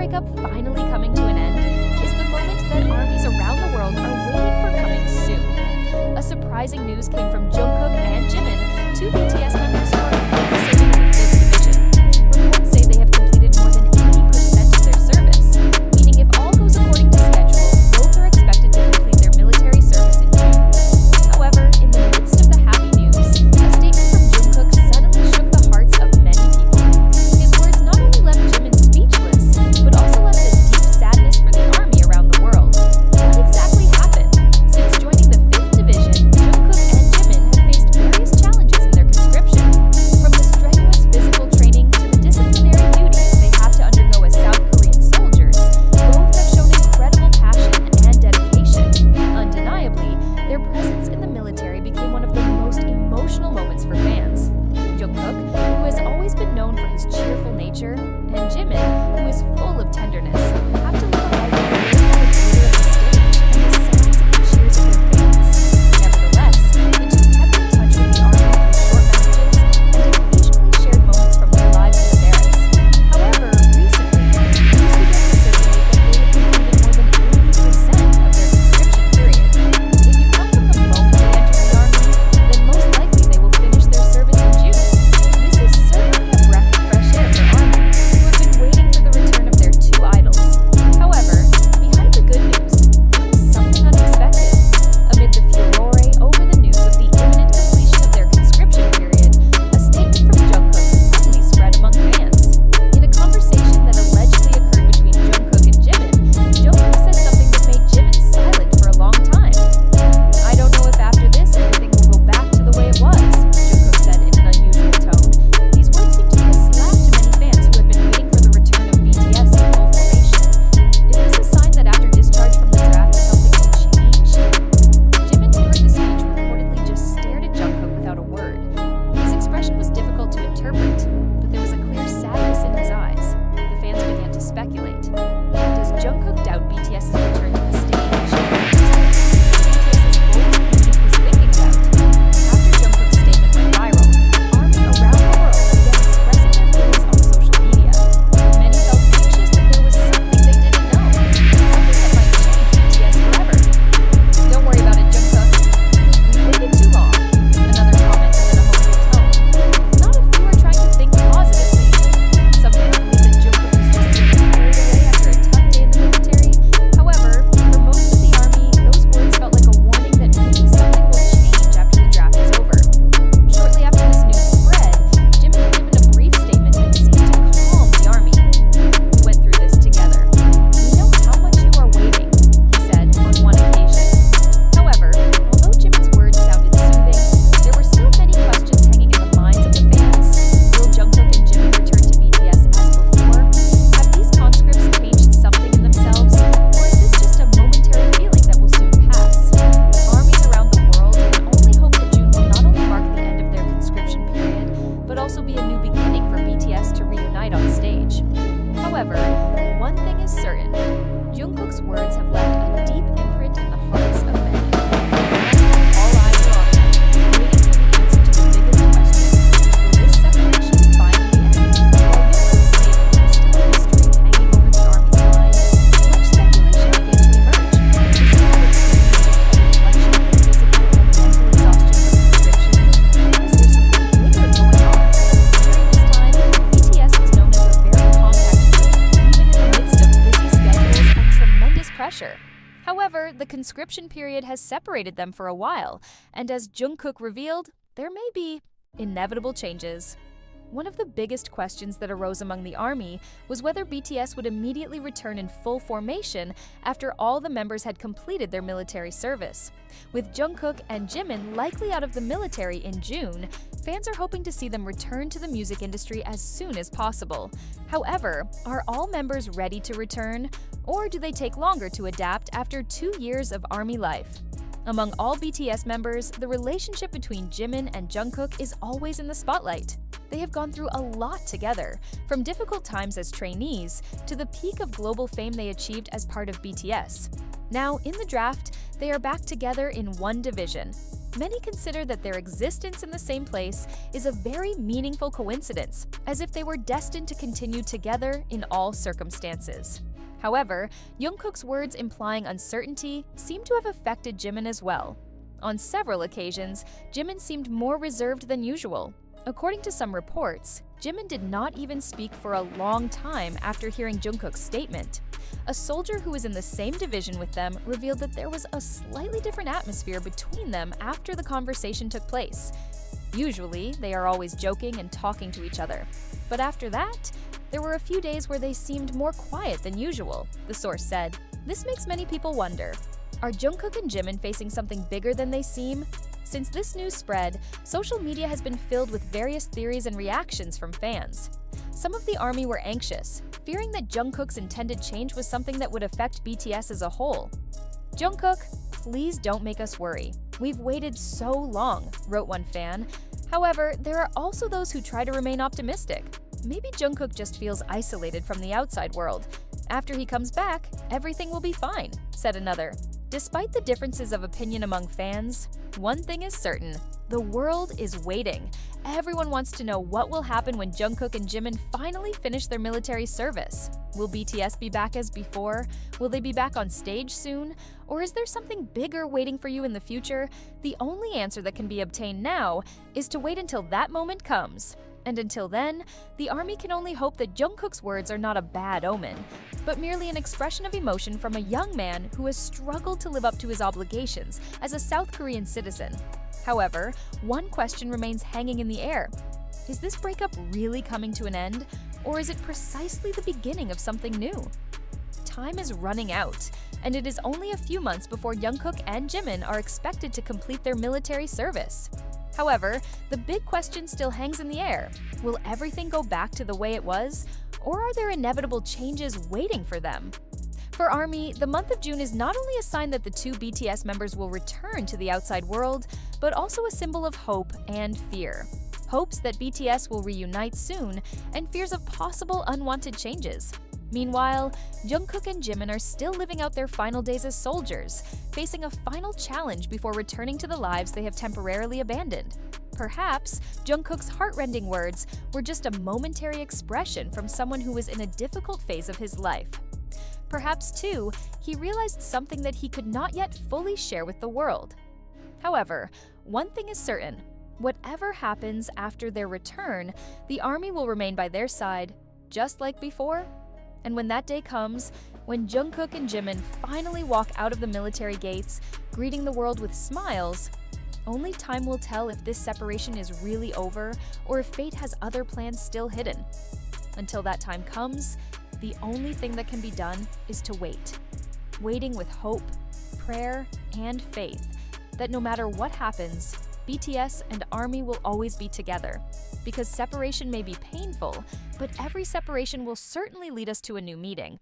breakup finally coming to an end is the moment that armies around the world are waiting for coming soon. A surprising news came from Jungkook and Jimin, two BTS members who are currently serving in the 5th division. Reports say they have completed more than 80% of their service, meaning if all goes according to schedule, both are expected to complete their military service in June. However, in the midst of the happy news, a statement from Jungkook suddenly shook the hearts of many people. His words not only left Jimin speechless, but also left a deep sadness for the army around the world. What exactly happened? Since joining the 5th division, Jungkook and Jimin have faced various challenges in their conscription. From the strenuous physical training to the disciplinary duties they have to undergo as South Korean soldiers, both have shown incredible passion and dedication. Undeniably, their presence in the military became one of the most emotional moments for fans. Jungkook, who has always been known for his cheerful nature, and Jimin, who is full of tenderness, have to live a life where they are the leader of the stage and the sounds and cheers of their fans. Nevertheless, the two kept in touch with the army through short messages and occasionally shared moments from their lives in the barracks. However, recently, news began to circulate that they had completed more than 80% of their conscription period. If you come from the moment they enter the army, then most likely they will finish their service in June. This is certainly a breath of fresh air for army, who have been waiting for the return of their two idols. However, behind the good news, there was something unexpected. Amid the furore over the news of the imminent completion of their conscription period, a statement from Jungkook suddenly spread among fans. In a conversation that allegedly occurred between Jungkook and Jimin, Jungkook said something that made Jimin silent for a long time. "I don't know if after this everything will go back to the way it was," Jungkook said in an unusual tone. These words seemed to be a slap to many fans who had been waiting for the return of BTS in full formation. Is this a sign that after discharge from the draft, something will change? Jimin, who heard the speech, reportedly just stared at Jungkook without a word. His expression was difficult to interpret, but there was a clear sadness in his eyes. The fans began to speculate. Does Jungkook doubt BTS's return to the stage? BTS's bold music was thinking about. After Jungkook's statement went viral, army around the world began expressing their feelings on social media. Many felt anxious that there was something they didn't know, something that might change BTS forever. "Don't worry about it, Jungkook. We waited too long," another commented in a hopeful tone. Not if you are trying to think positively. Some fans believe that Jungkook was just getting carried away after a tough day in the military. However, for most of the army, those words felt like a warning that maybe something will change after the draft is over. Shortly after this news spread, Jimin had given a brief statement that seemed to calm the army. "We went through this together. We know how much you are waiting," he said on one occasion. However, although Jimin's words sounded soothing, there were still many questions hanging in the minds of the fans. Will Jungkook and Jimin return to BTS as before? Have these conscripts changed something in themselves? Or is this just a momentary feeling that will soon pass? Armies around the world can only hope that June will not only mark the end of their conscription period, but also be a new beginning for BTS to reunite on stage. However, one thing is certain: Jungkook's words have left a deep imprint in the hearts of many. All eyes are on them, waiting for the answer to the biggest question: will this separation finally end? While Jungkook's statement is still a mystery hanging over the army's mind, much speculation began to emerge. Is all the change just a reflection of the physical and mental exhaustion from conscription? Or is there something bigger going on? During this time, BTS was known as a very compact group, even in the midst of busy schedules and tremendous pressure. However, the conscription period has separated them for a while, and as Jungkook revealed, there may be inevitable changes. One of the biggest questions that arose among the army was whether BTS would immediately return in full formation after all the members had completed their military service. With Jungkook and Jimin likely out of the military in June, fans are hoping to see them return to the music industry as soon as possible. However, are all members ready to return, or do they take longer to adapt after 2 years of army life? Among all BTS members, the relationship between Jimin and Jungkook is always in the spotlight. They have gone through a lot together, from difficult times as trainees to the peak of global fame they achieved as part of BTS. Now, in the draft, they are back together in one division. Many consider that their existence in the same place is a very meaningful coincidence, as if they were destined to continue together in all circumstances. However, Jungkook's words implying uncertainty seem to have affected Jimin as well. On several occasions, Jimin seemed more reserved than usual. According to some reports, Jimin did not even speak for a long time after hearing Jungkook's statement. A soldier who was in the same division with them revealed that there was a slightly different atmosphere between them after the conversation took place. Usually, they are always joking and talking to each other. But after that, there were a few days where they seemed more quiet than usual, the source said. This makes many people wonder, are Jungkook and Jimin facing something bigger than they seem? Since this news spread, social media has been filled with various theories and reactions from fans. Some of the ARMY were anxious, fearing that Jungkook's intended change was something that would affect BTS as a whole. "Jungkook, please don't make us worry. We've waited so long," wrote one fan. However, there are also those who try to remain optimistic. Maybe Jungkook just feels isolated from the outside world. "After he comes back, everything will be fine," said another. Despite the differences of opinion among fans, one thing is certain: the world is waiting. Everyone wants to know what will happen when Jungkook and Jimin finally finish their military service. Will BTS be back as before? Will they be back on stage soon? Or is there something bigger waiting for you in the future? The only answer that can be obtained now is to wait until that moment comes. And until then, the ARMY can only hope that Jungkook's words are not a bad omen, but merely an expression of emotion from a young man who has struggled to live up to his obligations as a South Korean citizen. However, one question remains hanging in the air. Is this breakup really coming to an end, or is it precisely the beginning of something new? Time is running out, and it is only a few months before Jungkook and Jimin are expected to complete their military service. However, the big question still hangs in the air. Will everything go back to the way it was, or are there inevitable changes waiting for them? For ARMY, the month of June is not only a sign that the two BTS members will return to the outside world, but also a symbol of hope and fear. Hopes that BTS will reunite soon, and fears of possible unwanted changes. Meanwhile, Jungkook and Jimin are still living out their final days as soldiers, facing a final challenge before returning to the lives they have temporarily abandoned. Perhaps Jungkook's heartrending words were just a momentary expression from someone who was in a difficult phase of his life. Perhaps, too, he realized something that he could not yet fully share with the world. However, one thing is certain: whatever happens after their return, the ARMY will remain by their side, just like before. And when that day comes, when Jungkook and Jimin finally walk out of the military gates, greeting the world with smiles, only time will tell if this separation is really over or if fate has other plans still hidden. Until that time comes, the only thing that can be done is to wait. Waiting with hope, prayer, and faith that no matter what happens, BTS and ARMY will always be together. Because separation may be painful, but every separation will certainly lead us to a new meeting.